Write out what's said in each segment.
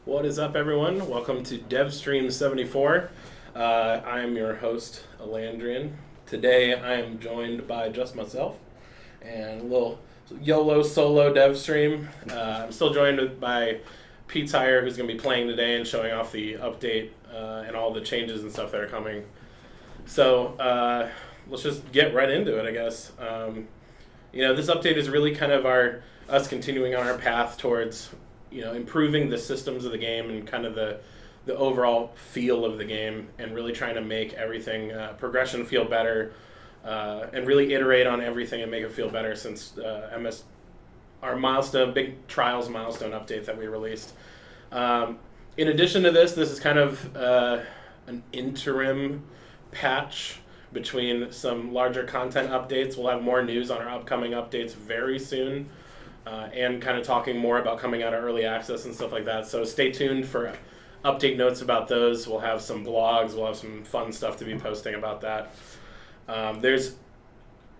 What is up, everyone? Welcome to Devstream 74. I'm your host, Alandrian. Today I am joined by just myself and a little YOLO solo Devstream. I'm still joined by Pete Tyre, who's going to be playing today and showing off the update and all the changes and stuff that are coming. So let's just get right into it, I guess. This update is really kind of us continuing on our path towards improving the systems of the game and kind of the overall feel of the game, and really trying to make everything progression feel better, and really iterate on everything and make it feel better since our big trials milestone update that we released. In addition to this is kind of an interim patch between some larger content updates. We'll have more news on our upcoming updates very soon. And kind of talking more about coming out of early access and stuff like that. So stay tuned for update notes about those. We'll have some blogs. We'll have some fun stuff to be posting about that. There's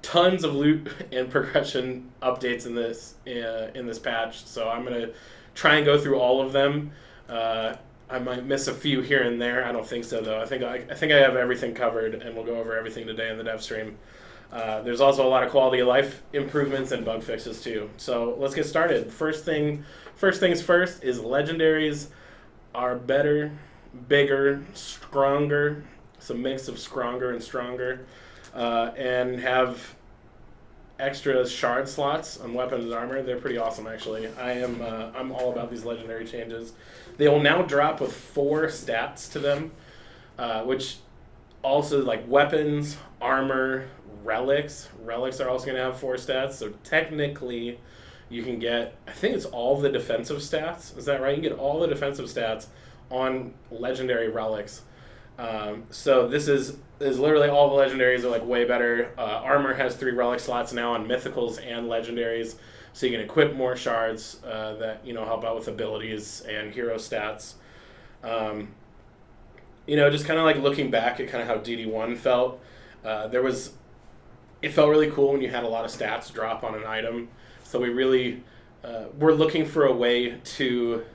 tons of loot and progression updates in this patch. So I'm gonna try and go through all of them. I might miss a few here and there. I don't think so though. I think I have everything covered, and we'll go over everything today in the dev stream. There's also a lot of quality of life improvements and bug fixes too. So let's get started. First things first is Legendaries are better, bigger, stronger. It's a mix of stronger and stronger, and have extra shard slots on weapons and armor. They're pretty awesome, actually. I'm all about these legendary changes. They will now drop with 4 stats to them, which also, like, weapons, armor, relics are also going to have 4 stats. So technically you can get, I think it's all the defensive stats. Is that right? You can get all the defensive stats on legendary relics. So this is literally all the legendaries are like way better. Armor has 3 relic slots now on mythicals and legendaries, so you can equip more shards that help out with abilities and hero stats. Just kind of like looking back at kind of how DD1 felt. It felt really cool when you had a lot of stats drop on an item. So we really were looking for a way to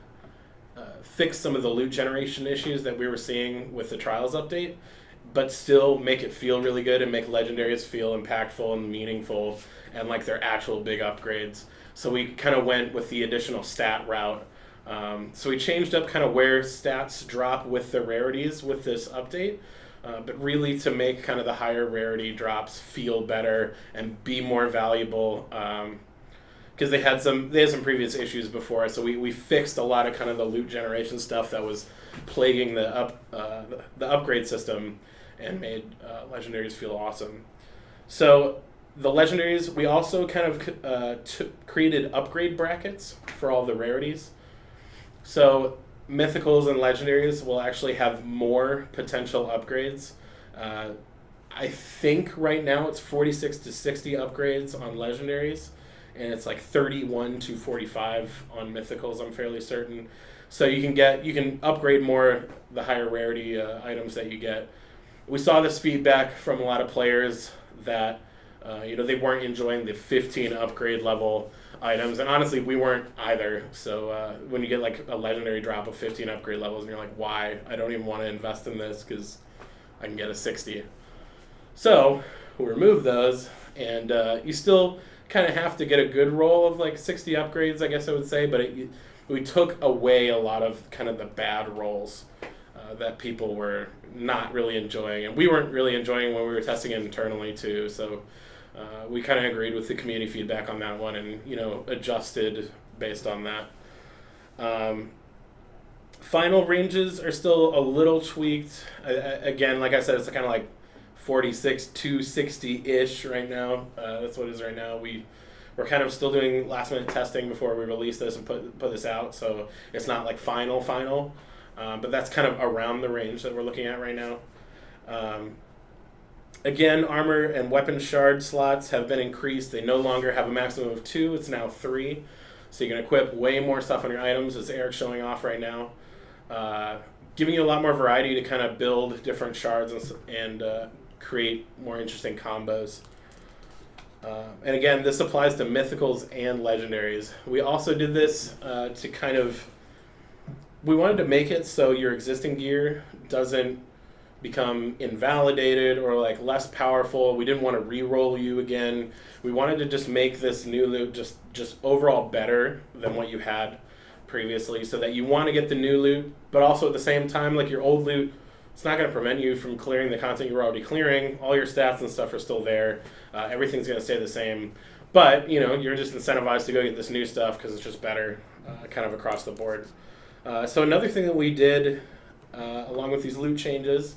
fix some of the loot generation issues that we were seeing with the Trials update, but still make it feel really good and make Legendaries feel impactful and meaningful and like they're actual big upgrades. So we kind of went with the additional stat route. So we changed up kind of where stats drop with the rarities with this update. But really to make kind of the higher rarity drops feel better and be more valuable, because they had some previous issues before. So we fixed a lot of kind of the loot generation stuff that was plaguing the upgrade system, and made legendaries feel awesome. So the legendaries, we also kind of created upgrade brackets for all the rarities. So mythicals and legendaries will actually have more potential upgrades. I think right now it's 46 to 60 upgrades on legendaries, and it's like 31 to 45 on mythicals, I'm fairly certain. So you can upgrade more the higher rarity items that you get. We saw this feedback from a lot of players that they weren't enjoying the 15 upgrade level items, and honestly we weren't either. So when you get like a legendary drop of 15 upgrade levels and you're like, why? I don't even want to invest in this because I can get a 60. So we removed those, and you still kind of have to get a good roll of like 60 upgrades, I guess I would say, but we took away a lot of kind of the bad rolls that people were not really enjoying, and we weren't really enjoying when we were testing it internally too. So we kind of agreed with the community feedback on that one, and adjusted based on that. Final ranges are still a little tweaked. Again, like I said, it's kind of like 46 to 60-ish right now. That's what it is right now. We're kind of still doing last minute testing before we release this and put this out, so it's not like final. But that's kind of around the range that we're looking at right now. Again, armor and weapon shard slots have been increased. They no longer have a maximum of 2, it's now 3. So you can equip way more stuff on your items, as Eric's showing off right now. Giving you a lot more variety to kind of build different shards and create more interesting combos. And again, this applies to mythicals and legendaries. We also did this to kind of we wanted to make it so your existing gear doesn't become invalidated or like less powerful. We didn't want to re-roll you again. We wanted to just make this new loot just overall better than what you had previously, so that you want to get the new loot, but also at the same time, like your old loot, it's not going to prevent you from clearing the content you were already clearing. All your stats and stuff are still there. Everything's going to stay the same, but you're just incentivized to go get this new stuff because it's just better, kind of across the board. So another thing that we did along with these loot changes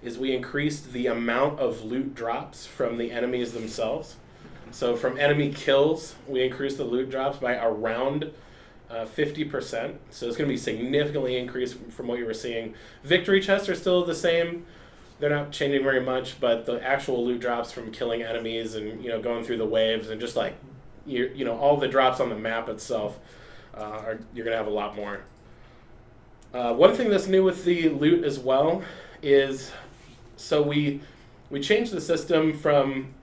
is we increased the amount of loot drops from the enemies themselves. So from enemy kills, we increased the loot drops by around 50%. So it's going to be significantly increased from what you were seeing. Victory chests are still the same. They're not changing very much, but the actual loot drops from killing enemies and going through the waves and just like all the drops on the map itself, you're going to have a lot more. One thing that's new with the loot as well is, so we changed the system from,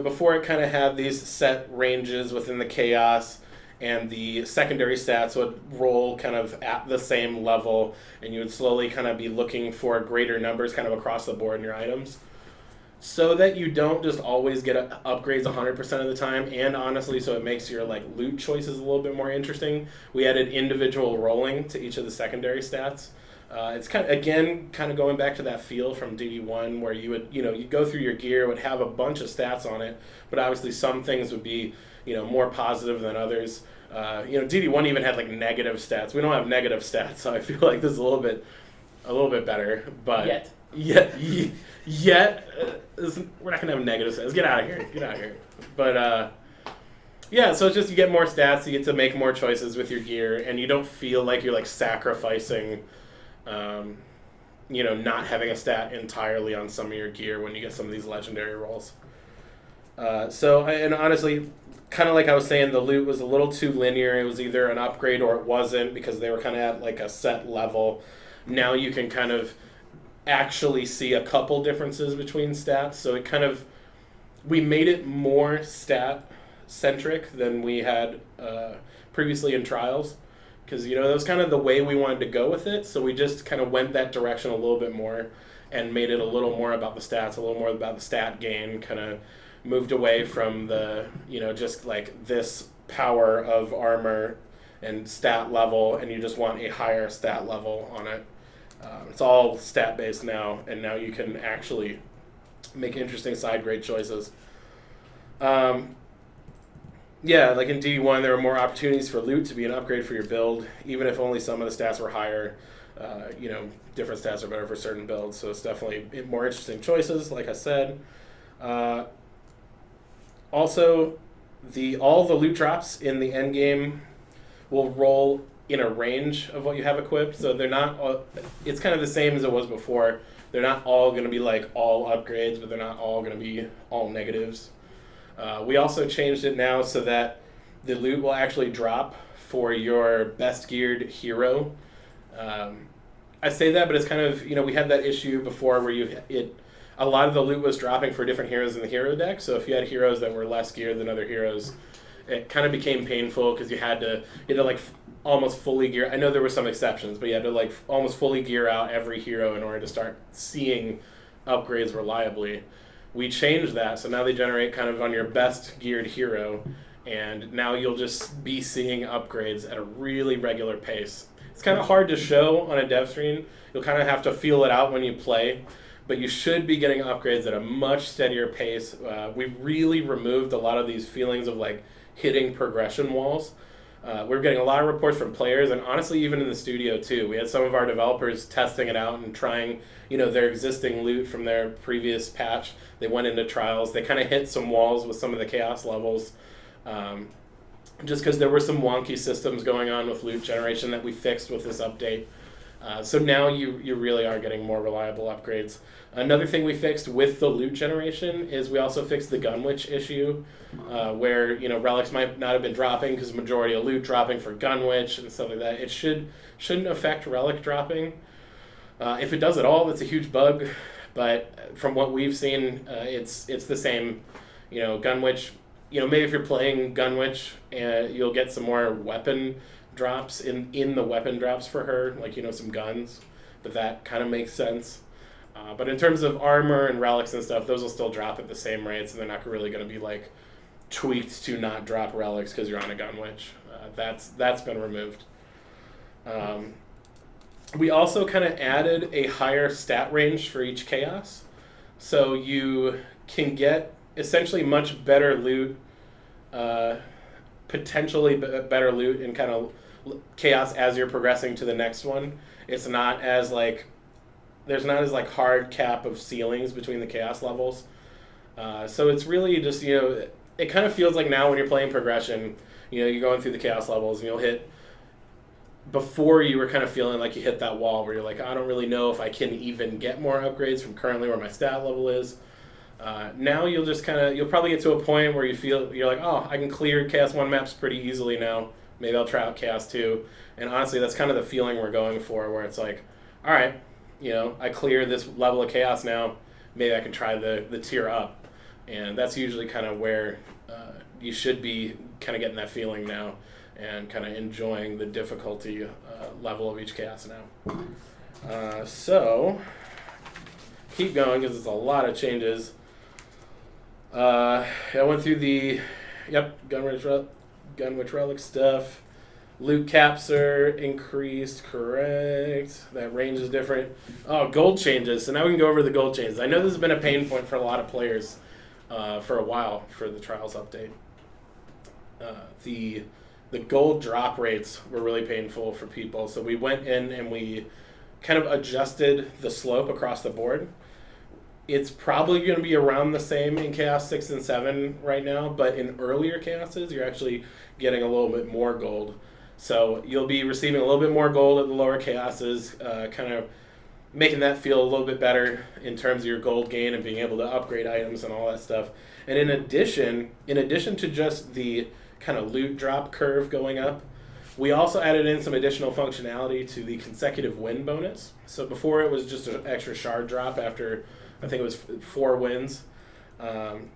before it kind of had these set ranges within the chaos, and the secondary stats would roll kind of at the same level, and you would slowly kind of be looking for greater numbers kind of across the board in your items, so that you don't just always get upgrades 100% of the time, and honestly, so it makes your like loot choices a little bit more interesting. We added individual rolling to each of the secondary stats. It's kind of going back to that feel from DD1, where you would you go through your gear, would have a bunch of stats on it, but obviously some things would be more positive than others. DD1 even had like negative stats. We don't have negative stats, so I feel like this is a little bit better. But yet, we're not gonna have negative stats. Get out of here. But so it's just you get more stats, you get to make more choices with your gear, and you don't feel like you're like sacrificing, not having a stat entirely on some of your gear when you get some of these legendary rolls. And honestly, kind of like I was saying, the loot was a little too linear. It was either an upgrade or it wasn't, because they were kind of at like a set level. Now you can kind of actually see a couple differences between stats. So we made it more stat centric than we had previously in trials, because that was kind of the way we wanted to go with it. So we just kind of went that direction a little bit more and made it a little more about the stats, a little more about the stat gain, kind of moved away from the just like this power of armor and stat level, and you just want a higher stat level on it. It's all stat based now, and now you can actually make interesting side grade choices. Like in D1, there were more opportunities for loot to be an upgrade for your build, even if only some of the stats were higher. Different stats are better for certain builds, so it's definitely more interesting choices, like I said. Also, all the loot drops in the end game will roll in a range of what you have equipped, so they're not it's kind of the same as it was before. They're not all going to be like all upgrades, but they're not all going to be all negatives. We also changed it now so that the loot will actually drop for your best geared hero. I say that, but it's kind of, we had that issue before where a lot of the loot was dropping for different heroes in the hero deck. So if you had heroes that were less geared than other heroes, it kind of became painful, because you had to like almost fully gear. I know there were some exceptions, but you had to like almost fully gear out every hero in order to start seeing upgrades reliably. We changed that, so now they generate kind of on your best geared hero, and now you'll just be seeing upgrades at a really regular pace. It's kind of hard to show on a Devstream. You'll kind of have to feel it out when you play, but you should be getting upgrades at a much steadier pace. We really removed a lot of these feelings of like hitting progression walls. We're getting a lot of reports from players, and honestly even in the studio too. We had some of our developers testing it out and trying their existing loot from their previous patch. They went into trials. They kind of hit some walls with some of the chaos levels, just because there were some wonky systems going on with loot generation that we fixed with this update. So now you really are getting more reliable upgrades. Another thing we fixed with the loot generation is we also fixed the Gunwitch issue, where relics might not have been dropping because the majority of loot dropping for Gunwitch and stuff like that. It shouldn't affect relic dropping. If it does at all, that's a huge bug. But from what we've seen, it's the same. Gunwitch maybe if you're playing Gunwitch, and you'll get some more weapon drops in the weapon drops for her, like, some guns, but that kind of makes sense. But in terms of armor and relics and stuff, those will still drop at the same rates, and they're not really going to be like tweaked to not drop relics because you're on a Gunwitch. That's been removed. We also kind of added a higher stat range for each chaos, so you can get essentially much better loot, potentially better loot in kind of chaos as you're progressing to the next one. It's not as like, there's not as like hard cap of ceilings between the chaos levels. So it's really just, it kind of feels like now when you're playing progression, you're going through the chaos levels and you'll hit, before you were kind of feeling like you hit that wall where you're like, I don't really know if I can even get more upgrades from currently where my stat level is. Now you'll probably get to a point where you're like, oh, I can clear Chaos 1 maps pretty easily now. Maybe I'll try out Chaos 2. And honestly, that's kind of the feeling we're going for, where it's like, all right, I clear this level of Chaos now. Maybe I can try the tier up. And that's usually kind of where you should be kind of getting that feeling now and kind of enjoying the difficulty level of each Chaos now. So, keep going because it's a lot of changes. I went through the Gunwitch Relic stuff. Loot caps are increased, correct. That range is different. Oh, gold changes. So now we can go over the gold changes. I know this has been a pain point for a lot of players for a while for the Trials update. The gold drop rates were really painful for people. So we went in and we kind of adjusted the slope across the board. It's probably going to be around the same in Chaos 6 and 7 right now, but in earlier Chaoses, you're actually getting a little bit more gold. So you'll be receiving a little bit more gold at the lower Chaoses, kind of making that feel a little bit better in terms of your gold gain and being able to upgrade items and all that stuff. And in addition to just the kind of loot drop curve going up, we also added in some additional functionality to the consecutive win bonus. So before it was just an extra shard drop after, I think it was 4 wins. And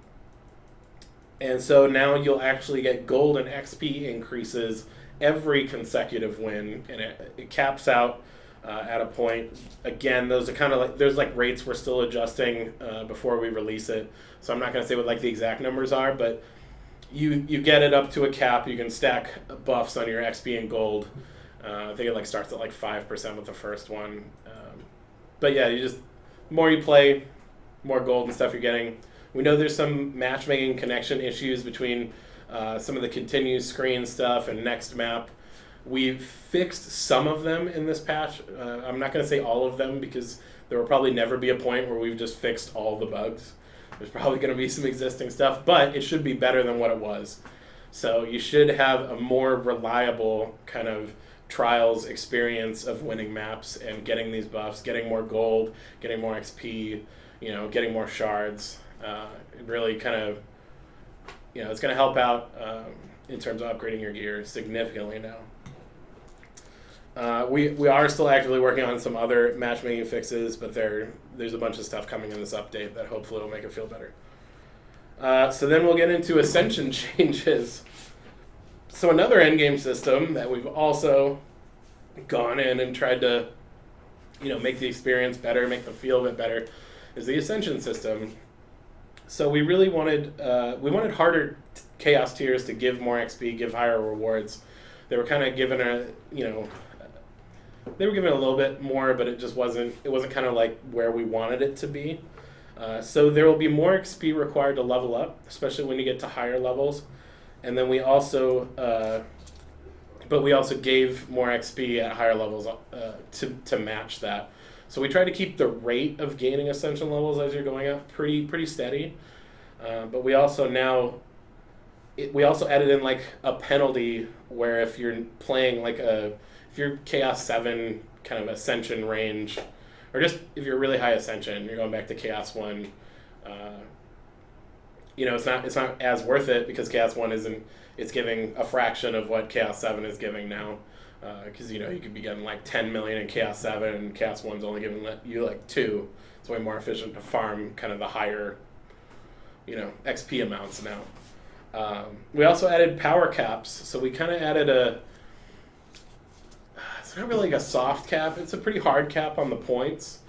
so now you'll actually get gold and XP increases every consecutive win, and it caps out at a point. Again, those are kind of like, there's like rates we're still adjusting before we release it. So I'm not going to say what like the exact numbers are, but you get it up to a cap. You can stack buffs on your XP and gold. I think it like starts at like 5% with the first one. But yeah, the more you play, more gold and stuff you're getting. We know there's some matchmaking connection issues between some of the continue screen stuff and next map. We've fixed some of them in this patch. I'm not going to say all of them because there will probably never be a point where we've just fixed all the bugs. There's probably going to be some existing stuff, but it should be better than what it was. So you should have a more reliable kind of Trials experience of winning maps and getting these buffs, getting more gold, getting more XP, getting more shards. It really kind of, it's going to help out in terms of upgrading your gear significantly now. We are still actively working on some other matchmaking fixes, but there's a bunch of stuff coming in this update that hopefully will make it feel better. So then we'll get into Ascension Changes. So another endgame system that we've also gone in and tried to, make the experience better, make the feel of it better, is the Ascension system. So we really wanted harder chaos tiers to give more XP, give higher rewards. They were kind of given they were given a little bit more, but it wasn't kind of like where we wanted it to be. So there will be more XP required to level up, especially when you get to higher levels. And then we also gave more XP at higher levels to match that. So we try to keep the rate of gaining Ascension levels as you're going up pretty steady. But we also added in like a penalty where if you're playing like if you're Chaos 7 kind of Ascension range, or just if you're really high Ascension, you're going back to Chaos 1. It's not as worth it because Chaos 1 it's giving a fraction of what Chaos 7 is giving now. Because you could be getting like 10 million in Chaos 7 and Chaos 1's only giving you like 2. It's way more efficient to farm kind of the higher, XP amounts now. We also added power caps, so we kind of added it's not really like a soft cap, it's a pretty hard cap on the points,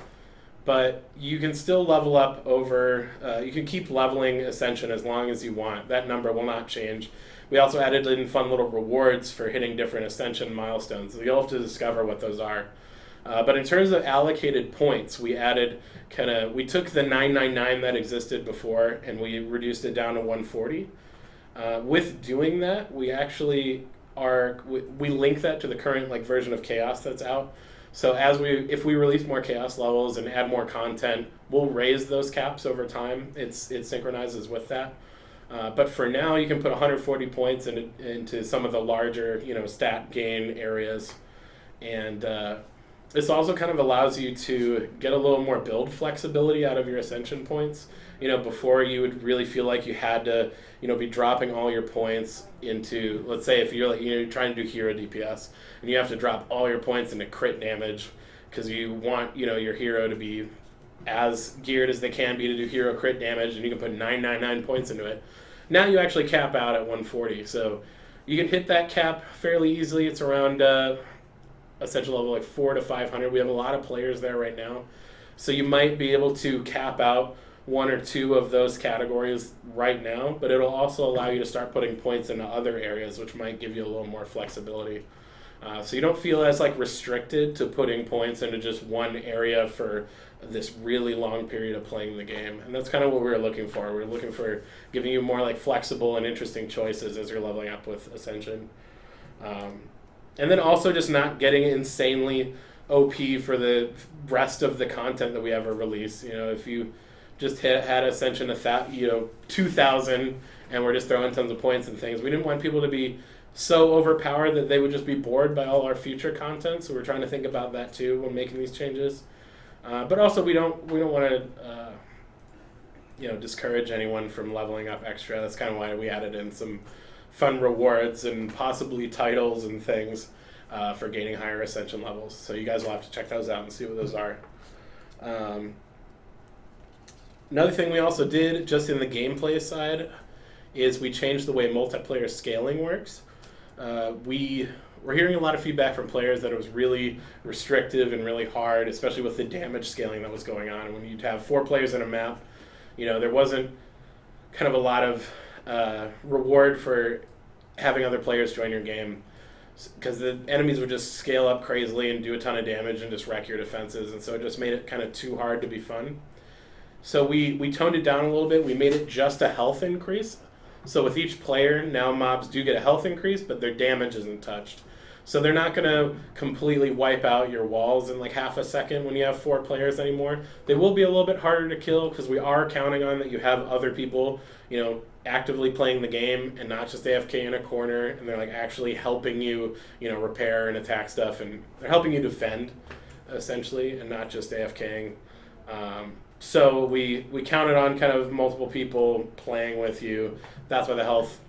but you can still level up over, you can keep leveling Ascension as long as you want. That number will not change. We also added in fun little rewards for hitting different Ascension milestones. So you'll have to discover what those are. But in terms of allocated points, we added we took the 999 that existed before and we reduced it down to 140. With doing that, we actually we link that to the current version of Chaos that's out. So if we release more Chaos levels and add more content, we'll raise those caps over time. It synchronizes with that. But for now, you can put 140 points into some of the larger, stat gain areas. And this also kind of allows you to get a little more build flexibility out of your Ascension points. Before you would really feel like you had to, be dropping all your points into, let's say if you're trying to do hero DPS, and you have to drop all your points into crit damage because you want, your hero to be as geared as they can be to do hero crit damage, and you can put 999 points into it. Now you actually cap out at 140, so you can hit that cap fairly easily. It's around Essential level 4 to 500. We have a lot of players there right now, so you might be able to cap out one or two of those categories right now, but it'll also allow you to start putting points into other areas, which might give you a little more flexibility. So you don't feel as restricted to putting points into just one area for this really long period of playing the game. And that's kind of what we were looking for. We're looking for giving you more flexible and interesting choices as you're leveling up with Ascension. And then also just not getting insanely OP for the rest of the content that we ever release. If you just had Ascension 2,000 and we're just throwing tons of points and things, we didn't want people to be so overpowered that they would just be bored by all our future content. So we're trying to think about that too when making these changes. But also we don't want to discourage anyone from leveling up extra. That's kind of why we added in some fun rewards and possibly titles and things for gaining higher Ascension levels. So you guys will have to check those out and see what those are. Another thing we also did just in the gameplay side is we changed the way multiplayer scaling works. We're hearing a lot of feedback from players that it was really restrictive and really hard, especially with the damage scaling that was going on. And when you'd have 4 players in a map, there wasn't kind of a lot of reward for having other players join your game, because the enemies would just scale up crazily and do a ton of damage and just wreck your defenses, and so it just made it kind of too hard to be fun. So we toned it down a little bit. We made it just a health increase. So with each player, now mobs do get a health increase, but their damage isn't touched. So they're not going to completely wipe out your walls in half a second when you have 4 players anymore. They will be a little bit harder to kill because we are counting on that you have other people, actively playing the game and not just AFK in a corner, and they're actually helping you, repair and attack stuff, and they're helping you defend essentially and not just AFKing. So we counted on kind of multiple people playing with you. That's why the health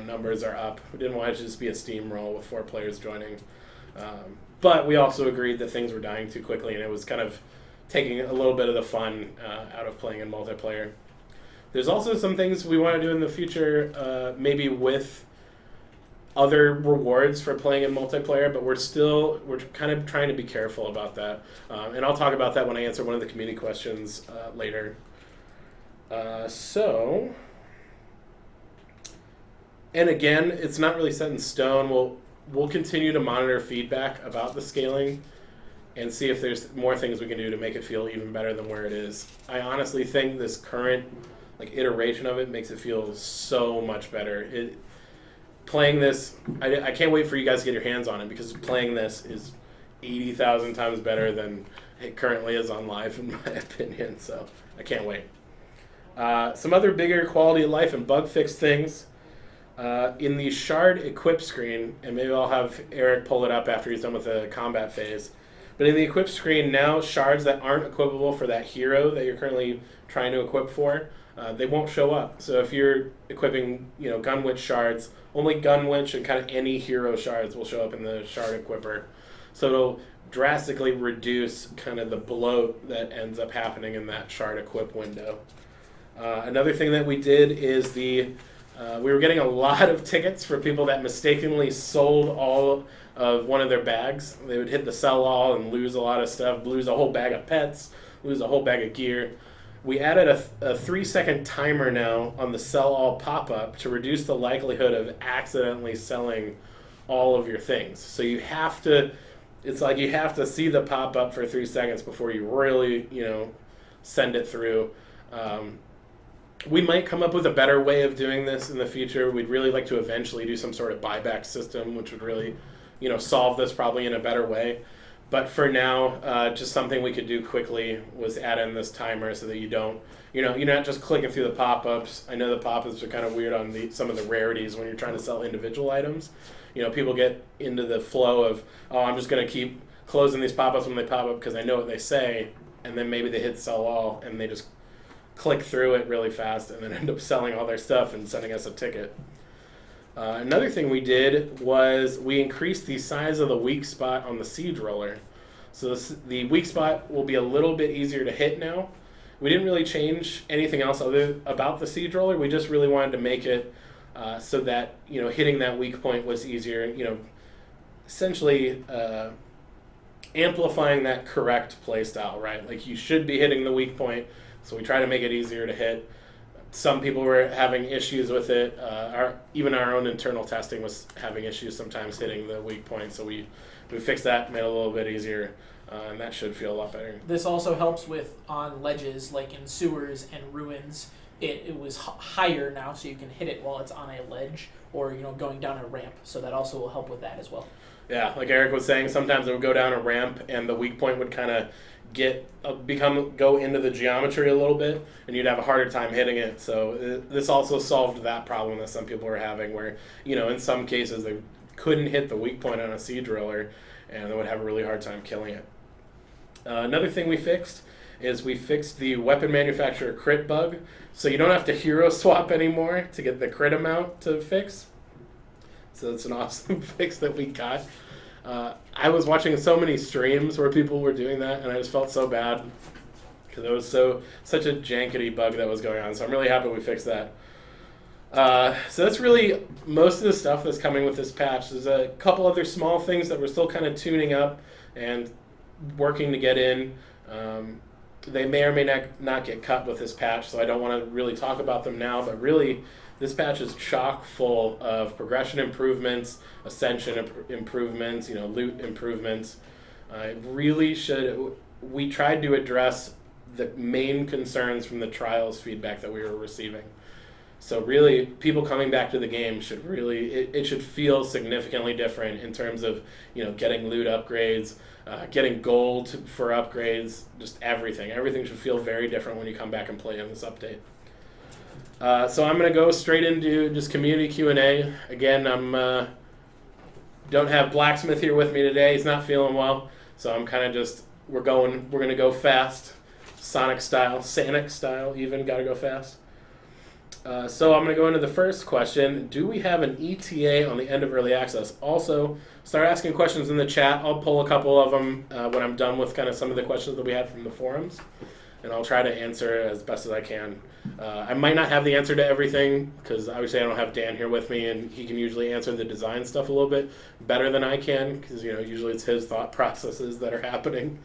numbers are up. We didn't want it to just be a steamroll with 4 players joining. But we also agreed that things were dying too quickly, and it was kind of taking a little bit of the fun out of playing in multiplayer. There's also some things we want to do in the future, maybe with other rewards for playing in multiplayer, but we're kind of trying to be careful about that. And I'll talk about that when I answer one of the community questions later. And again, it's not really set in stone. We'll continue to monitor feedback about the scaling and see if there's more things we can do to make it feel even better than where it is. I honestly think this current iteration of it makes it feel so much better. Playing this, I can't wait for you guys to get your hands on it, because playing this is 80,000 times better than it currently is on live, in my opinion. So I can't wait. Some other bigger quality of life and bug fix things. In the shard equip screen, and maybe I'll have Eric pull it up after he's done with the combat phase, but in the equip screen now, shards that aren't equipable for that hero that you're currently trying to equip for, they won't show up. So if you're equipping Gunwitch shards, only Gunwitch and kind of any hero shards will show up in the shard equipper. So it'll drastically reduce kind of the bloat that ends up happening in that shard equip window. Another thing that we did is the We were getting a lot of tickets for people that mistakenly sold all of one of their bags. They would hit the sell all and lose a lot of stuff, lose a whole bag of pets, lose a whole bag of gear. We added a 3-second timer now on the sell all pop-up to reduce the likelihood of accidentally selling all of your things. So you have to, it's like you have to see the pop-up for 3 seconds before you really, send it through. We might come up with a better way of doing this in the future. We'd really like to eventually do some sort of buyback system, which would really, solve this probably in a better way. But for now, just something we could do quickly was add in this timer so that you don't, you're not just clicking through the pop-ups. I know the pop-ups are kind of weird on some of the rarities when you're trying to sell individual items. People get into the flow of, oh, I'm just going to keep closing these pop-ups when they pop up because I know what they say, and then maybe they hit sell all and they just click through it really fast and then end up selling all their stuff and sending us a ticket. Another thing we did was we increased the size of the weak spot on the siege roller. So the weak spot will be a little bit easier to hit now. We didn't really change anything else other about the siege roller. We just really wanted to make it so that hitting that weak point was easier. Essentially amplifying that correct play style, right? Like you should be hitting the weak point. So we try to make it easier to hit. Some people were having issues with it. Even our own internal testing was having issues sometimes hitting the weak point. So we fixed that, made it a little bit easier, and that should feel a lot better. This also helps with on ledges, like in sewers and ruins. It was higher now, so you can hit it while it's on a ledge or going down a ramp. So that also will help with that as well. Yeah, like Eric was saying, sometimes it would go down a ramp and the weak point would kind of go into the geometry a little bit, and you'd have a harder time hitting it. So this also solved that problem that some people were having, where in some cases they couldn't hit the weak point on a siege roller, and they would have a really hard time killing it. Another thing we fixed is we fixed the weapon manufacturer crit bug, so you don't have to hero swap anymore to get the crit amount to fix. So it's an awesome fix that we got. I was watching so many streams where people were doing that, and I just felt so bad because it was such a jankety bug that was going on. So I'm really happy we fixed that. So that's really most of the stuff that's coming with this patch. There's a couple other small things that we're still kind of tuning up and working to get in. They may or may not get cut with this patch, so I don't want to really talk about them now, but really this patch is chock full of progression improvements, ascension improvements, loot improvements. We tried to address the main concerns from the trials feedback that we were receiving. So really, people coming back to the game should it should feel significantly different in terms of, getting loot upgrades, getting gold for upgrades, just everything. Everything should feel very different when you come back and play in this update. So I'm going to go straight into just community Q&A. Again, don't have Blacksmith here with me today. He's not feeling well. So I'm kind of we're going to go fast. Sonic style even, got to go fast. So I'm going to go into the first question. Do we have an ETA on the end of early access? Also, start asking questions in the chat. I'll pull a couple of them when I'm done with kind of some of the questions that we had from the forums, and I'll try to answer as best as I can. I might not have the answer to everything because obviously I don't have Dan here with me, and he can usually answer the design stuff a little bit better than I can because usually it's his thought processes that are happening.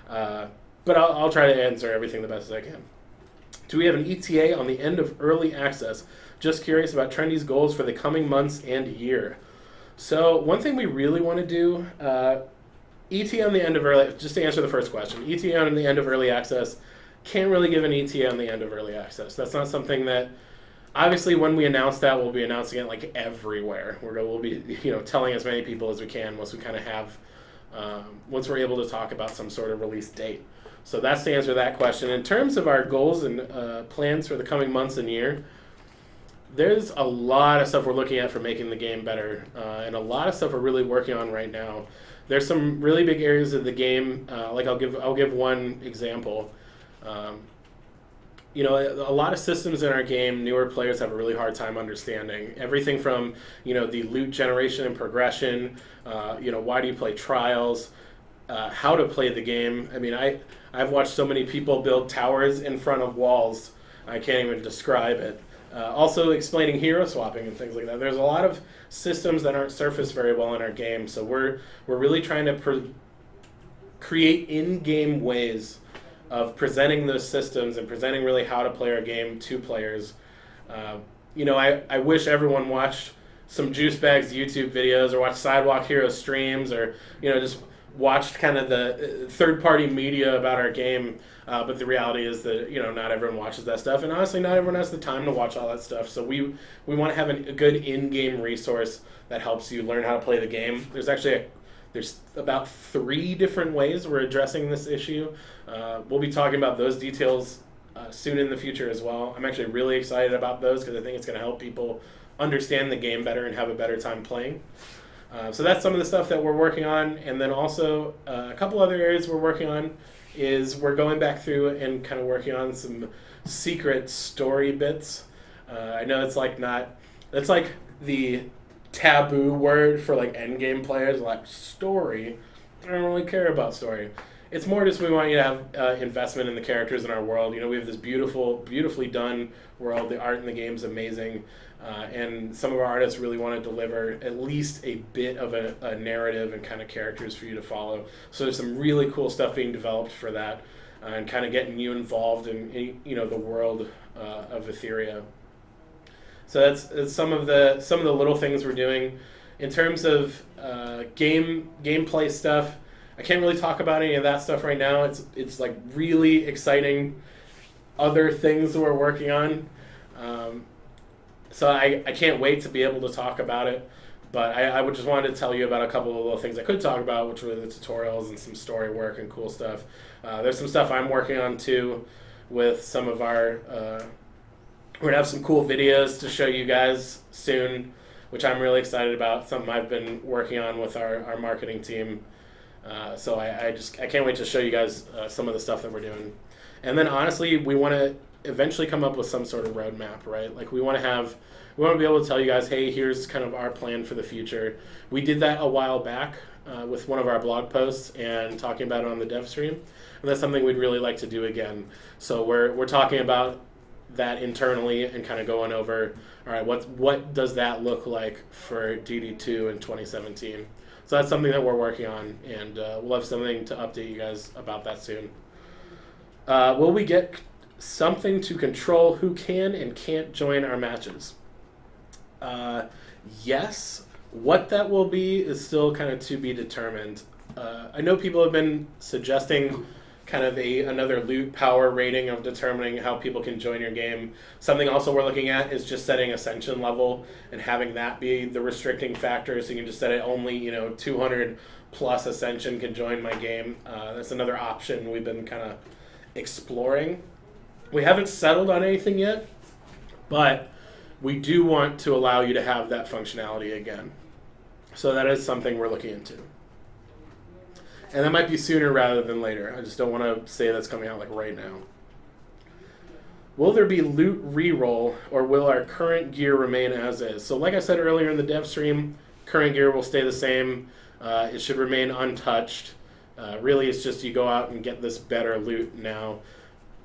But I'll try to answer everything the best as I can. Do we have an ETA on the end of early access? Just curious about Trendy's goals for the coming months and year. So one thing we really want to do, ETA on the end of early, just to answer the first question, ETA on the end of early access, can't really give an ETA on the end of early access. That's not something that, obviously when we announce that, we'll be announcing it like everywhere. We'll be telling as many people as we can once we kind of have, once we're able to talk about some sort of release date. So that's the answer to that question. In terms of our goals and plans for the coming months and year, there's a lot of stuff we're looking at for making the game better, and a lot of stuff we're really working on right now. There's some really big areas of the game. Like I'll give one example. A lot of systems in our game, newer players have a really hard time understanding. Everything from the loot generation and progression. Why do you play trials? How to play the game. I mean, I've watched so many people build towers in front of walls. I can't even describe it. Also explaining hero swapping and things like that. There's a lot of systems that aren't surfaced very well in our game, so we're really trying to create in-game ways of presenting those systems and presenting really how to play our game to players. I wish everyone watched some Juice Bags YouTube videos or watched Sidewalk Hero streams or just watched kind of the third-party media about our game. But the reality is that not everyone watches that stuff, and honestly, not everyone has the time to watch all that stuff. So we want to have a good in-game resource that helps you learn how to play the game. There's about 3 different ways we're addressing this issue. We'll be talking about those details soon in the future as well. I'm actually really excited about those because I think it's going to help people understand the game better and have a better time playing. So that's some of the stuff that we're working on, and then also a couple other areas we're working on is we're going back through and kind of working on some secret story bits. I know it's like the taboo word for like endgame players, like story. I don't really care about story. It's more just we want you to have investment in the characters in our world. We have this beautifully done world. The art in the game is amazing. And some of our artists really want to deliver at least a bit of a narrative and kind of characters for you to follow. So there's some really cool stuff being developed for that, and kind of getting you involved in the world of Etheria. So that's some of the little things we're doing. In terms of gameplay stuff, I can't really talk about any of that stuff right now. It's like really exciting other things that we're working on. So I can't wait to be able to talk about it, but I would just wanted to tell you about a couple of little things I could talk about, which were the tutorials and some story work and cool stuff. There's some stuff I'm working on too with some of our... we're going to have some cool videos to show you guys soon, which I'm really excited about, something I've been working on with our marketing team. So I can't wait to show you guys some of the stuff that we're doing. And then honestly, we want to eventually come up with some sort of roadmap, right? Like we want to be able to tell you guys, hey, here's kind of our plan for the future. We did that a while back with one of our blog posts and talking about it on the Devstream, and that's something we'd really like to do again. So we're talking about that internally and kind of going over, all right, what does that look like for DD2 in 2017? So that's something that we're working on, and we'll have something to update you guys about that soon. Will we get something to control who can and can't join our matches? Yes. What that will be is still kind of to be determined. I know people have been suggesting kind of another loot power rating of determining how people can join your game. Something also we're looking at is just setting Ascension level and having that be the restricting factor, so you can just set it only 200 plus Ascension can join my game. That's another option we've been kind of exploring. We haven't settled on anything yet, but we do want to allow you to have that functionality again. So that is something we're looking into. And that might be sooner rather than later. I just don't want to say that's coming out like right now. Will there be loot reroll, or will our current gear remain as is? So like I said earlier in the dev stream, current gear will stay the same. It should remain untouched. Really, it's just you go out and get this better loot now.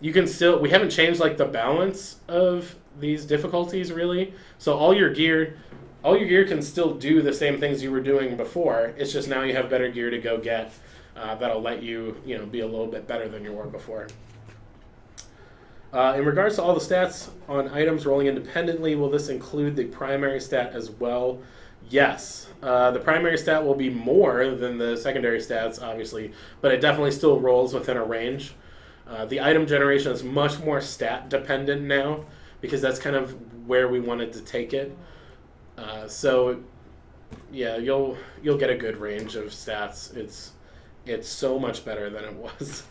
You can still, we haven't changed like the balance of these difficulties really. So all your gear can still do the same things you were doing before. It's just now you have better gear to go get that'll let you, be a little bit better than you were before. In regards to all the stats on items rolling independently, will this include the primary stat as well? Yes. The primary stat will be more than the secondary stats, obviously, but it definitely still rolls within a range. The item generation is much more stat dependent now because that's kind of where we wanted to take it. So yeah, you'll get a good range of stats. It's so much better than it was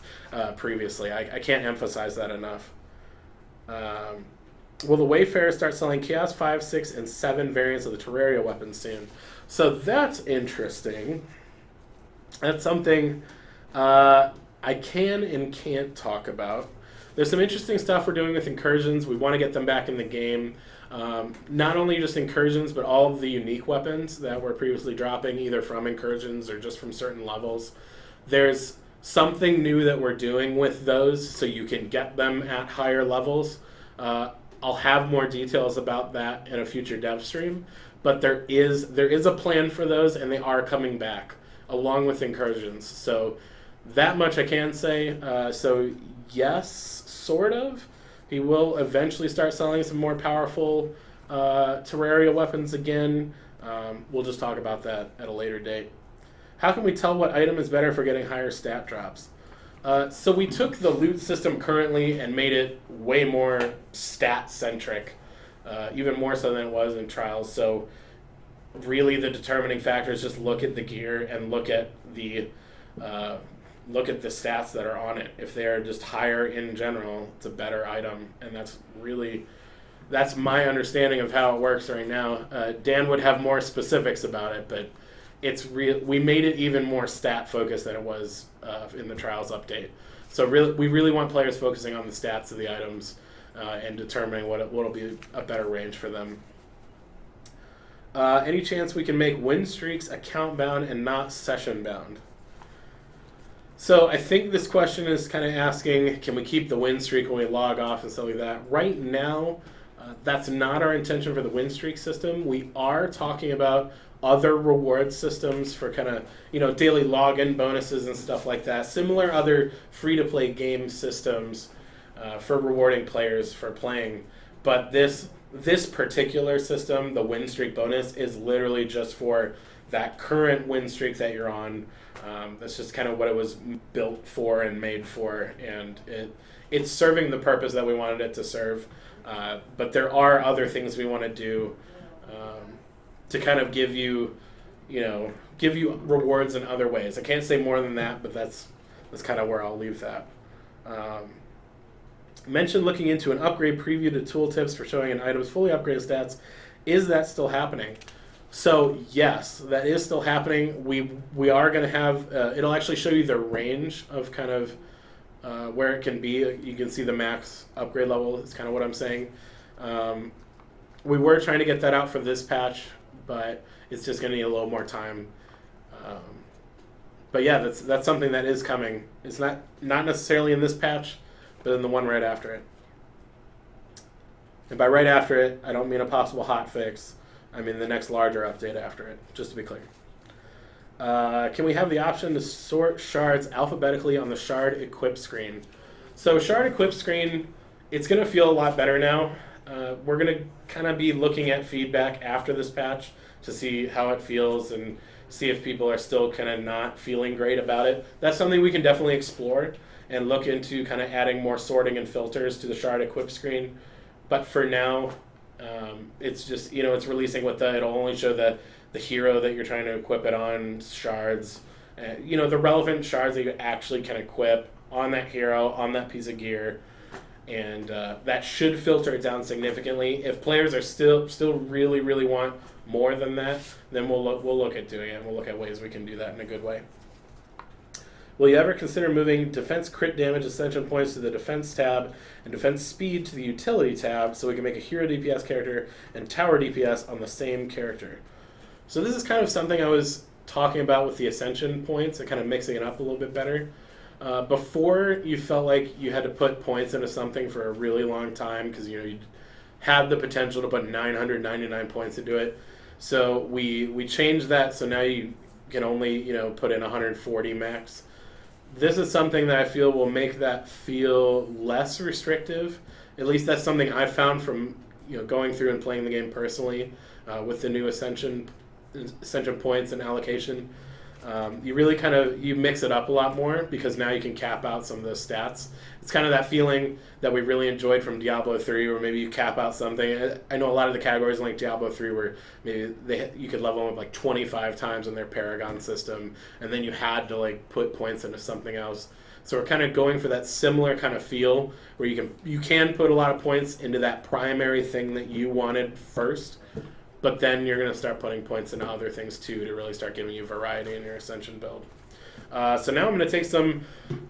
previously. I can't emphasize that enough. Will the Wayfarer start selling Chaos 5, 6, and 7 variants of the Terraria weapons soon? So that's interesting. That's something I can and can't talk about. There's some interesting stuff we're doing with incursions. We want to get them back in the game. Not only just incursions, but all of the unique weapons that were previously dropping, either from incursions or just from certain levels. There's something new that we're doing with those so you can get them at higher levels. I'll have more details about that in a future dev stream, but there is a plan for those, and they are coming back along with incursions. So that much I can say. So yes, sort of. He will eventually start selling some more powerful Terraria weapons again. We'll just talk about that at a later date. How can we tell what item is better for getting higher stat drops? So we took the loot system currently and made it way more stat-centric, even more so than it was in Trials. So really the determining factor is just look at the gear and look at the stats that are on it. If they're just higher in general, it's a better item, and that's my understanding of how it works right now. Dan would have more specifics about it, but we made it even more stat focused than it was in the Trials update. So we really want players focusing on the stats of the items and determining what'll be a better range for them. Any chance we can make win streaks account bound and not session bound? So I think this question is kind of asking, can we keep the win streak when we log off and stuff like that? Right now, that's not our intention for the win streak system. We are talking about other reward systems for kind of, daily login bonuses and stuff like that. Similar other free-to-play game systems for rewarding players for playing. But this particular system, the win streak bonus, is literally just for that current win streak that you're on. That's just kind of what it was built for and made for, and it's serving the purpose that we wanted it to serve. But there are other things we want to do to kind of give you rewards in other ways. I can't say more than that, but that's kind of where I'll leave that. Mention looking into an upgrade preview to tooltips for showing an item's fully upgraded stats. Is that still happening? So yes, that is still happening. We are going to have, it'll actually show you the range of kind of where it can be. You can see the max upgrade level is kind of what I'm saying. We were trying to get that out for this patch, but it's just going to need a little more time. But yeah, that's something that is coming. It's not necessarily in this patch, but in the one right after it. And by right after it, I don't mean a possible hot fix. I mean the next larger update after it, just to be clear. Can we have the option to sort shards alphabetically on the shard equip screen? So shard equip screen, it's going to feel a lot better now. We're going to kind of be looking at feedback after this patch to see how it feels and see if people are still kind of not feeling great about it. That's something we can definitely explore and look into, kind of adding more sorting and filters to the shard equip screen. But for now, it's just, it's releasing with it'll only show the hero that you're trying to equip it on, shards, the relevant shards that you actually can equip on that hero, on that piece of gear, and that should filter it down significantly. If players are still really, really want more than that, then we'll look at doing it, and we'll look at ways we can do that in a good way. Will you ever consider moving defense crit damage ascension points to the defense tab and defense speed to the utility tab so we can make a hero DPS character and tower DPS on the same character? So this is kind of something I was talking about with the ascension points and kind of mixing it up a little bit better. Before, you felt like you had to put points into something for a really long time because you had the potential to put 999 points into it. So we changed that, so now you can only put in 140 max. This is something that I feel will make that feel less restrictive. At least that's something I've found from going through and playing the game personally with the new Ascension points and allocation. You really you mix it up a lot more because now you can cap out some of those stats. It's kind of that feeling that we really enjoyed from Diablo 3 where maybe you cap out something. I know a lot of the categories like Diablo 3 where maybe you could level them up like 25 times in their Paragon system and then you had to put points into something else. So we're kind of going for that similar kind of feel where you can put a lot of points into that primary thing that you wanted first, but then you're going to start putting points into other things too to really start giving you variety in your Ascension build. So now I'm going to take some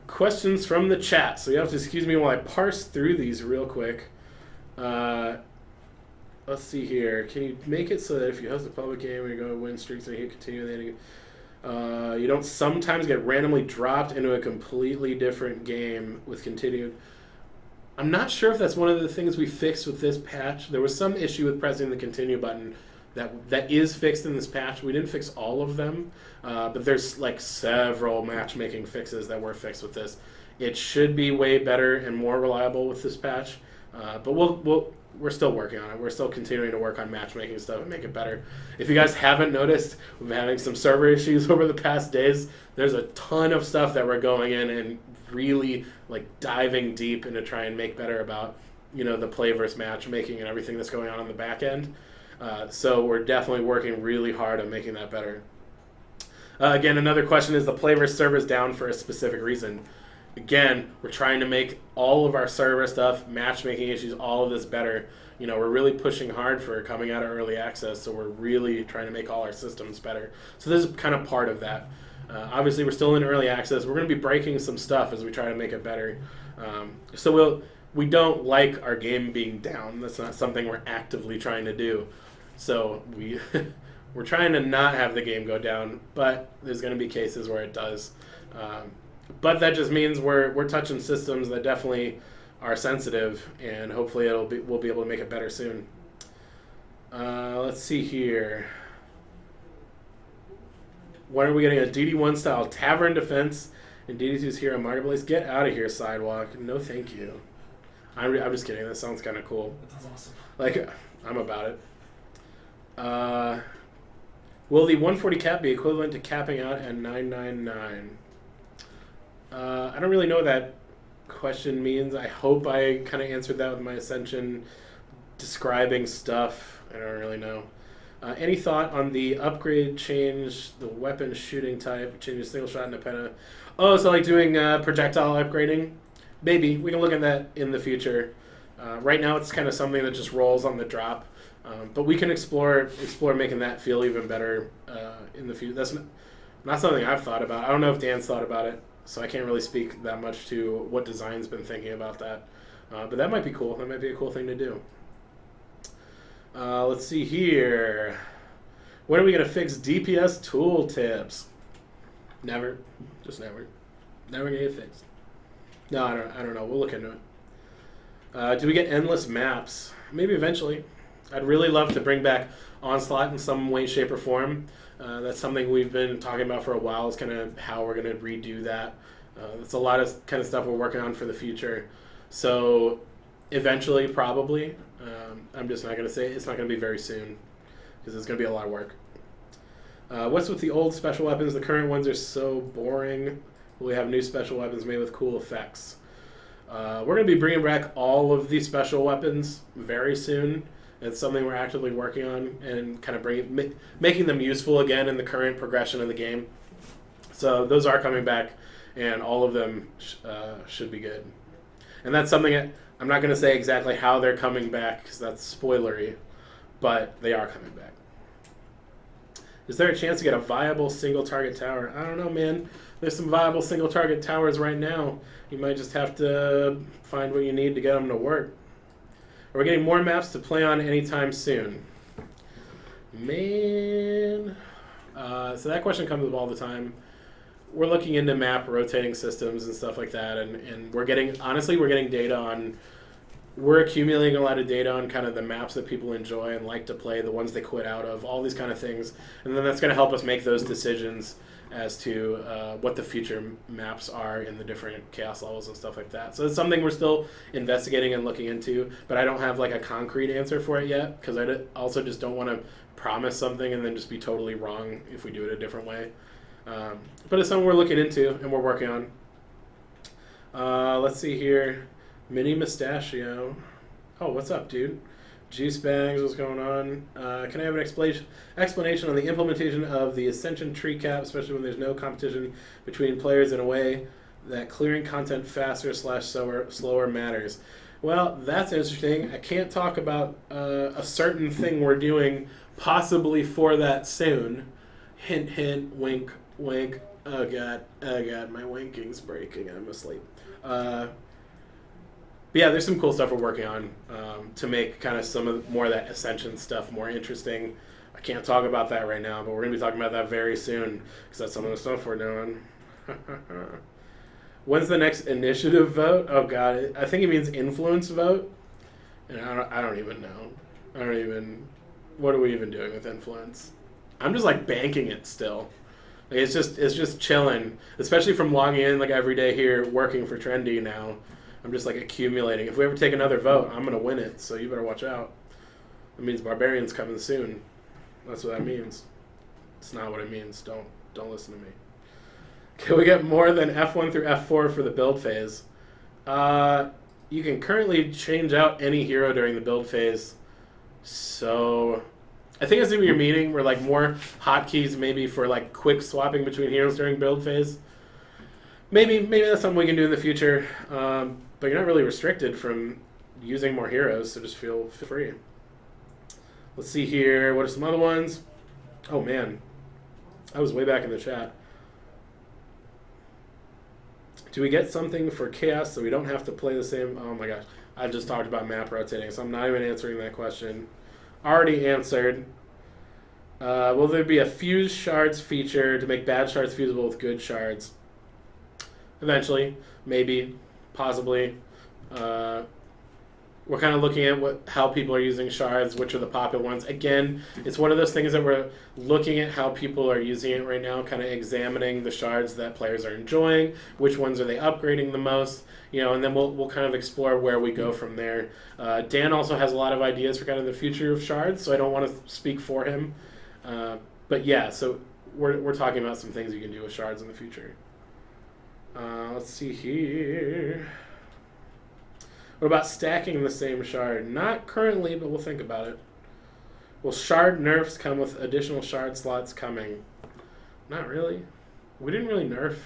questions from the chat. So you have to excuse me while I parse through these real quick. Let's see here. Can you make it so that if you host a public game where you go win streaks and you continue, you don't sometimes get randomly dropped into a completely different game with continued? I'm not sure if that's one of the things we fixed with this patch. There was some issue with pressing the continue button that is fixed in this patch. We didn't fix all of them, but there's like several matchmaking fixes that were fixed with this. It should be way better and more reliable with this patch, but we're still working on it. We're still continuing to work on matchmaking stuff and make it better. If you guys haven't noticed, we've been having some server issues over the past days. There's a ton of stuff that we're going in and really like diving deep into try and make better about, the play versus matchmaking and everything that's going on the back end. So we're definitely working really hard on making that better. Again, another question is the play versus servers down for a specific reason. Again, we're trying to make all of our server stuff, matchmaking issues, all of this better. We're really pushing hard for coming out of early access, so we're really trying to make all our systems better. So this is kind of part of that. Obviously, we're still in early access. We're going to be breaking some stuff as we try to make it better. So we don't like our game being down. That's not something we're actively trying to do. So we're trying to not have the game go down, but there's going to be cases where it does. But that just means we're touching systems that definitely are sensitive, and hopefully we'll be able to make it better soon. Let's see here. When are we getting a DD1 style tavern defense and DD2's hero marketplace? Get out of here, Sidewalk. No, thank you. I'm just kidding. That sounds kind of cool. That sounds awesome. Like, I'm about it. Will the 140 cap be equivalent to capping out at 999? I don't really know what that question means. I hope I kind of answered that with my Ascension describing stuff. I don't really know. Any thought on the upgrade change, the weapon shooting type, change single shot and a penta? Oh, so like doing projectile upgrading? Maybe. We can look at that in the future. Right now it's kind of something that just rolls on the drop. But we can explore making that feel even better in the future. That's not something I've thought about. I don't know if Dan's thought about it, so I can't really speak that much to what design's been thinking about that. But that might be cool. That might be a cool thing to do. Let's see here. When are we going to fix DPS tooltips? Never. Just never. Never going to get fixed. No, I don't know. We'll look into it. Do we get endless maps? Maybe eventually. I'd really love to bring back Onslaught in some way, shape, or form. That's something we've been talking about for a while. Is kind of how we're going to redo that. That's a lot of kind of stuff we're working on for the future. So eventually, probably. I'm just not going to say it's not going to be very soon because it's going to be a lot of work. What's with the old special weapons? The current ones are so boring. We have new special weapons made with cool effects. We're going to be bringing back all of these special weapons very soon. It's something we're actively working on and kind of making them useful again in the current progression of the game. So those are coming back, and all of them should be good. And that's something I'm not going to say exactly how they're coming back because that's spoilery, but they are coming back. Is there a chance to get a viable single target tower? I don't know, man. There's some viable single target towers right now. You might just have to find what you need to get them to work. Are we getting more maps to play on anytime soon? Man. So that question comes up all the time. We're looking into map rotating systems and stuff like that, and we're getting data on. We're accumulating a lot of data on kind of the maps that people enjoy and like to play, the ones they quit out of, all these kind of things, and then that's going to help us make those decisions as to what the future maps are in the different chaos levels and stuff like that. So it's something we're still investigating and looking into, but I don't have like a concrete answer for it yet because I also just don't want to promise something and then just be totally wrong if we do it a different way. But it's something we're looking into and we're working on. Let's see here. Mini Mustachio. Oh, what's up, dude? Juice Bags, what's going on? Can I have an explanation on the implementation of the Ascension tree cap, especially when there's no competition between players in a way that clearing content faster / slower matters? Well, that's interesting. I can't talk about a certain thing we're doing possibly for that soon. Hint, hint, wink, wink. Oh, God, my winking's breaking. I'm asleep. But yeah, there's some cool stuff we're working on to make kind of more of that Ascension stuff more interesting. I can't talk about that right now, but we're going to be talking about that very soon because that's some of the stuff we're doing. When's the next initiative vote? Oh god, I think it means influence vote. And I don't even know. What are we even doing with influence? I'm just like banking it still. Like it's just chilling, especially from logging in like every day here working for Trendy now. I'm just like accumulating. If we ever take another vote, I'm gonna win it. So you better watch out. It means barbarian's coming soon. That's what that means. It's not what it means. Don't listen to me. Okay, we get more than F1 through F4 for the build phase. You can currently change out any hero during the build phase. So I think that's what you're meaning, where like more hotkeys maybe for like quick swapping between heroes during build phase. Maybe that's something we can do in the future. But you're not really restricted from using more heroes, so just feel free. Let's see here. What are some other ones? Oh man, I was way back in the chat. Do we get something for chaos so we don't have to play the same? Oh my gosh, I just talked about map rotating, so I'm not even answering that question. Already answered. Will there be a fuse shards feature to make bad shards fusible with good shards? Eventually, maybe, possibly. We're kind of looking at how people are using shards, which are the popular ones. Again, it's one of those things that we're looking at how people are using it right now, kind of examining the shards that players are enjoying, which ones are they upgrading the most, and then we'll kind of explore where we go from there. Dan also has a lot of ideas for kind of the future of shards, so I don't want to speak for him. But yeah, so we're talking about some things you can do with shards in the future. Let's see here. What about stacking the same shard? Not currently, but we'll think about it. Will shard nerfs come with additional shard slots coming? Not really. We didn't really nerf.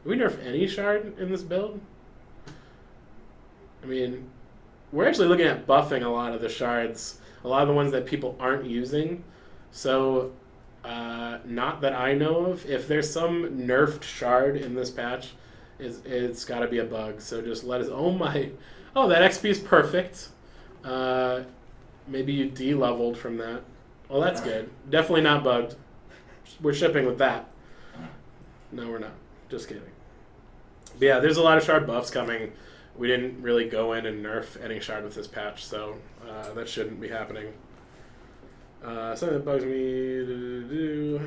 Did we nerf any shard in this build? I mean, we're actually looking at buffing a lot of the shards. A lot of the ones that people aren't using. So, not that I know of. If there's some nerfed shard in this patch, it's got to be a bug. So just let us. Oh, that XP is perfect. Maybe you de-leveled from that. Well, that's good. Definitely not bugged. We're shipping with that. No, we're not. Just kidding. But yeah, there's a lot of shard buffs coming. We didn't really go in and nerf any shard with this patch, so that shouldn't be happening. Something that bugs me.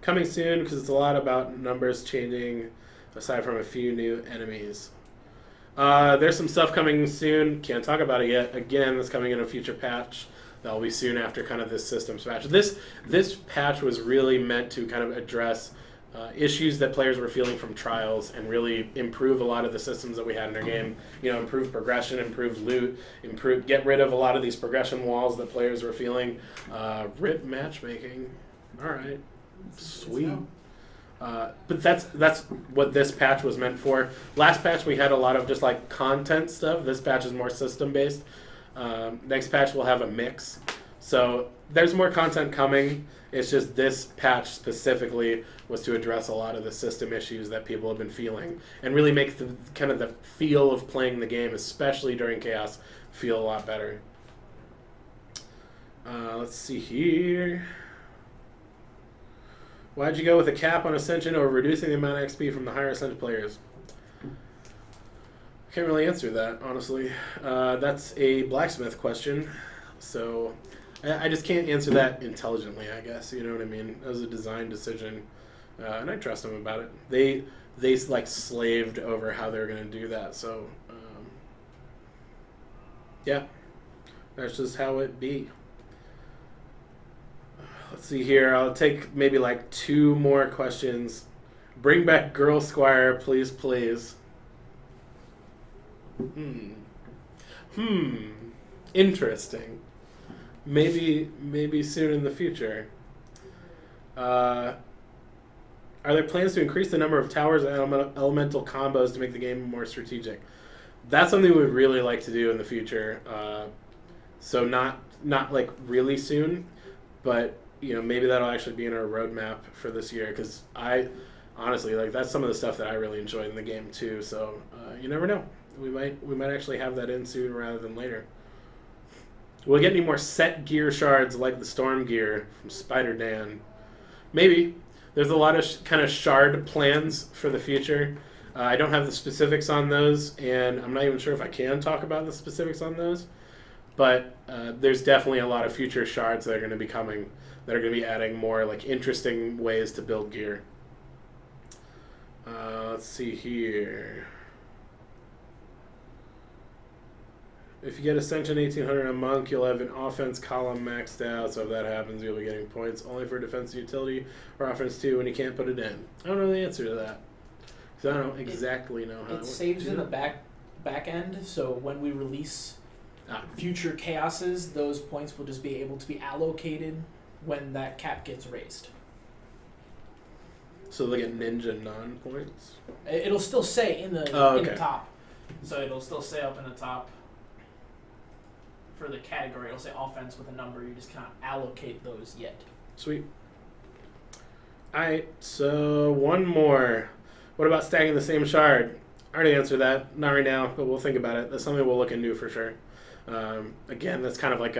Coming soon, because it's a lot about numbers changing, aside from a few new enemies. There's some stuff coming soon. Can't talk about it yet. Again, that's coming in a future patch. That'll be soon after kind of this systems patch. This patch was really meant to kind of address issues that players were feeling from trials and really improve a lot of the systems that we had in our game. Improve progression, improve loot, get rid of a lot of these progression walls that players were feeling. Rip matchmaking. All right. Sweet. But that's what this patch was meant for. Last patch we had a lot of just like content stuff. This patch is more system based. Next patch we'll have a mix. So there's more content coming. It's just this patch specifically was to address a lot of the system issues that people have been feeling and really make the kind of the feel of playing the game, especially during chaos, feel a lot better. Let's see here. Why'd you go with a cap on Ascension over reducing the amount of XP from the higher Ascension players? I can't really answer that, honestly. That's a blacksmith question, so I just can't answer that intelligently, I guess. You know what I mean? That was a design decision, and I trust them about it. They like slaved over how they were going to do that, so yeah, that's just how it be. Let's see here. I'll take maybe like 2 more questions. Bring back Girl Squire, please, please. Interesting. Maybe soon in the future. Are there plans to increase the number of towers and elemental combos to make the game more strategic? That's something we would really like to do in the future. So not like really soon, but maybe that'll actually be in our roadmap for this year, because I honestly that's some of the stuff that I really enjoyed in the game too. So you never know, we might actually have that in soon rather than later. Will we get any more set gear shards like the storm gear from Spider Dan? Maybe. there's a lot of kind of shard plans for the future. I don't have the specifics on those, and I'm not even sure if I can talk about the specifics on those. But there's definitely a lot of future shards that are going to be coming, that are going to be adding more like interesting ways to build gear. Let's see here. If you get Ascension 1800 on Monk, you'll have an offense column maxed out, so if that happens, you'll be getting points only for defense utility or offense 2 when you can't put it in. I don't know the answer to that, because I don't exactly know how it saves in the back end, so when we release future chaoses, those points will just be able to be allocated when that cap gets raised. So they get ninja non-points? It'll still say in the in the top. So it'll still say up in the top for the category. It'll say offense with a number. You just cannot allocate those yet. Sweet. Alright, so one more. What about stacking the same shard? I already answered that. Not right now, but we'll think about it. That's something we'll look into for sure. Again, that's kind of like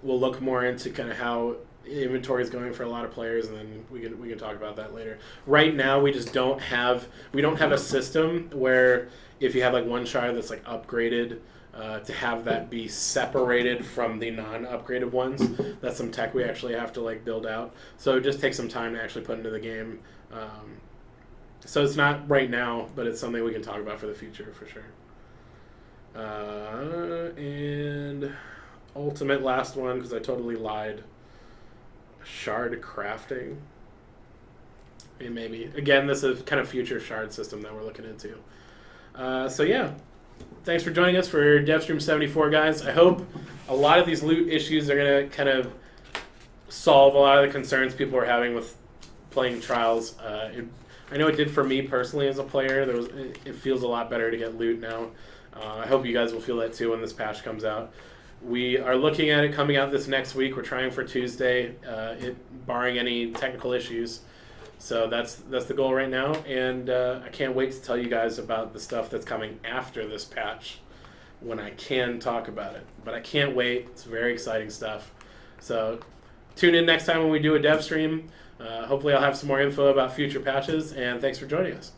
we'll look more into kind of how inventory is going for a lot of players, and then we can talk about that later. Right now, we don't have a system where if you have like one shard that's like upgraded, to have that be separated from the non-upgraded ones. That's some tech we actually have to like build out. So it just takes some time to actually put into the game. So it's not right now, but it's something we can talk about for the future for sure. And ultimate last one, because I totally lied. Shard crafting. Maybe. Again, this is kind of future shard system that we're looking into. So yeah, thanks for joining us for Devstream 74, guys. I hope a lot of these loot issues are going to kind of solve a lot of the concerns people are having with playing Trials. I know it did for me personally as a player. It feels a lot better to get loot now. I hope you guys will feel that too when this patch comes out. We are looking at it coming out this next week. We're trying for Tuesday, barring any technical issues. So that's the goal right now, and I can't wait to tell you guys about the stuff that's coming after this patch when I can talk about it. But I can't wait. It's very exciting stuff. So tune in next time when we do a dev stream. Hopefully I'll have some more info about future patches, and thanks for joining us.